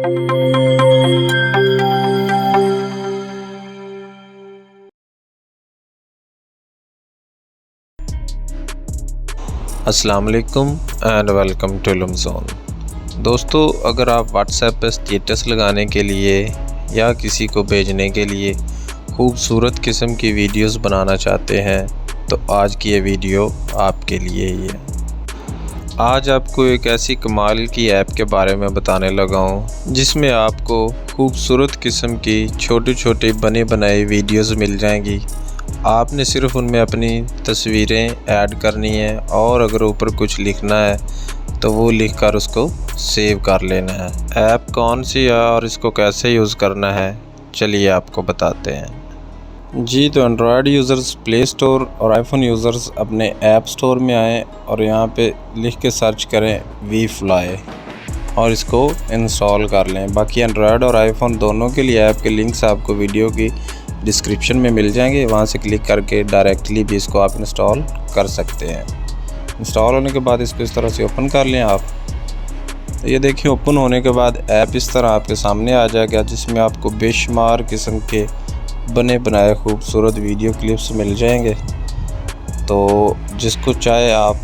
अस्सलाम वालेकुम and welcome to इल्म ज़ोन। दोस्तों, अगर आप व्हाट्सएप पर स्टेटस लगाने के लिए या किसी को भेजने के लिए खूबसूरत किस्म की वीडियोस बनाना चाहते हैं तो आज की ये वीडियो आपके लिए ही है। आज आपको एक ऐसी कमाल की ऐप के बारे में बताने लगा हूँ जिसमें आपको खूबसूरत किस्म की छोटी छोटी बनी बनाई वीडियोस मिल जाएंगी। आपने सिर्फ उनमें अपनी तस्वीरें ऐड करनी है और अगर ऊपर कुछ लिखना है तो वो लिखकर उसको सेव कर लेना है। ऐप कौन सी है और इसको कैसे यूज़ करना है, चलिए आपको बताते हैं जी। तो एंड्रॉयड यूज़र्स प्ले स्टोर और आईफोन यूज़र्स अपने ऐप स्टोर में आएँ और यहाँ पे लिख के सर्च करें वी फ्लाई और इसको इंस्टॉल कर लें। बाकी एंड्रॉयड और आईफोन दोनों के लिए ऐप के लिंक्स आपको वीडियो की डिस्क्रिप्शन में मिल जाएंगे, वहाँ से क्लिक करके डायरेक्टली भी इसको आप इंस्टॉल कर सकते हैं। इंस्टॉल होने के बाद इसको इस तरह से ओपन कर लें आप। तो ये देखिए, ओपन होने के बाद ऐप इस तरह आपके सामने आ जाएगा जिसमें आपको बेशुमार किस्म के बने बनाए खूबसूरत वीडियो क्लिप्स मिल जाएंगे। तो जिसको चाहे आप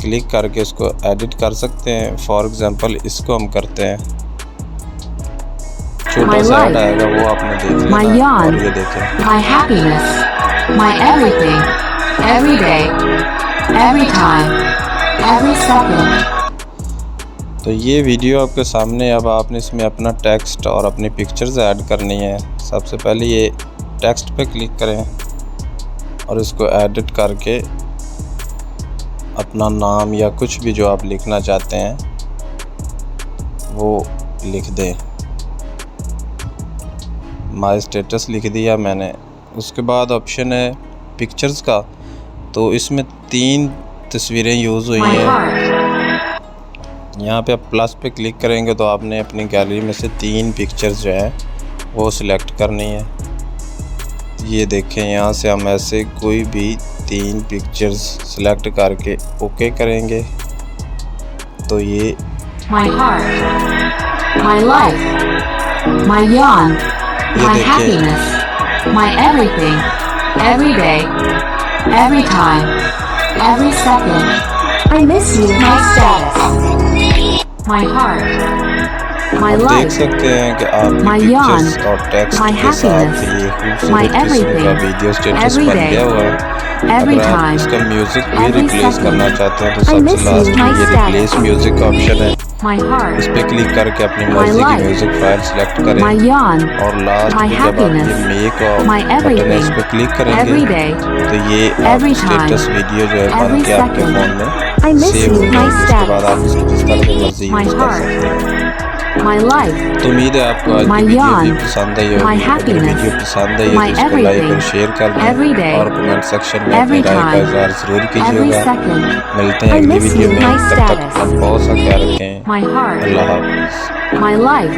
क्लिक करके इसको एडिट कर सकते हैं। फॉर एग्ज़ाम्पल इसको हम करते हैं, छोटा सा ऐड आएगा वो आपने देख लेना और ये देखें my happiness, my everything, every day, every time, every second। तो ये वीडियो आपके सामने। अब आपने इसमें अपना टेक्स्ट और अपनी पिक्चर्स ऐड करनी है। सबसे पहले ये टेक्स्ट पे क्लिक करें और इसको एडिट करके अपना नाम या कुछ भी जो आप लिखना चाहते हैं वो लिख दें। माय स्टेटस लिख दिया मैंने। उसके बाद ऑप्शन है पिक्चर्स का, तो इसमें 3 तस्वीरें यूज़ हुई हैं। यहाँ पे आप प्लस पे क्लिक करेंगे तो आपने अपनी गैलरी में से 3 पिक्चर्स जो हैं वो सिलेक्ट करनी है। ये देखें, यहाँ से हम ऐसे कोई भी 3 पिक्चर्स सिलेक्ट करके ओके करेंगे तो ये My heart, my life, my yawn, my happiness, my everything, every day, every time, every second, I miss you, my status, my heart, my देख life, सकते हैं कि आप my yawn, पिक्चर्स और टेक्स्ट my के साथ happiness, ये my खूबसूरत किस्म का everything, वीडियो स्टेटस every बन day, गया हुआ है। every अगर आप time, इसका म्यूज़िक भी every रिप्लेस second, करना चाहते हैं तो I सबसे miss you, लास्ट में my ये रिप्लेस status, म्यूज़िक का ऑप्शन है। my heart, इस पे क्लिक करके अपनी my मर्जी की life, म्यूज़िक फाइल सेलेक्ट करें my yawn, और लास्ट my में जब आप ये happiness, मेक my बटन है इस पे everything, क्लिक every करेंगे day, तो ये every आप time, स्टेटस वीडियो जो है बन every के आपके second, फ़ोन में I miss सेव हो you, my जाएगी। उसके बाद आप status, इसको जिस तरह से मर्जी my यूज़ कर heart, सकते हैं। my life, तो उम्मीद है आपको आज my की वीडियो भी yawn, पसंद आई my होगी। अगर happiness, वीडियो पसंद आई है my तो इसको लाइक और everything, शेयर कर every दें day, और कमेंट सेक्शन में अपनी every राय का time, इज़हार ज़रूर every कीजिएगा। second, मिलते हैं I अगली miss वीडियो you, में, my तब तक status, आप बहुत सा ख्याल रखें। my heart, अल्लाह हाफ़िज़। my life।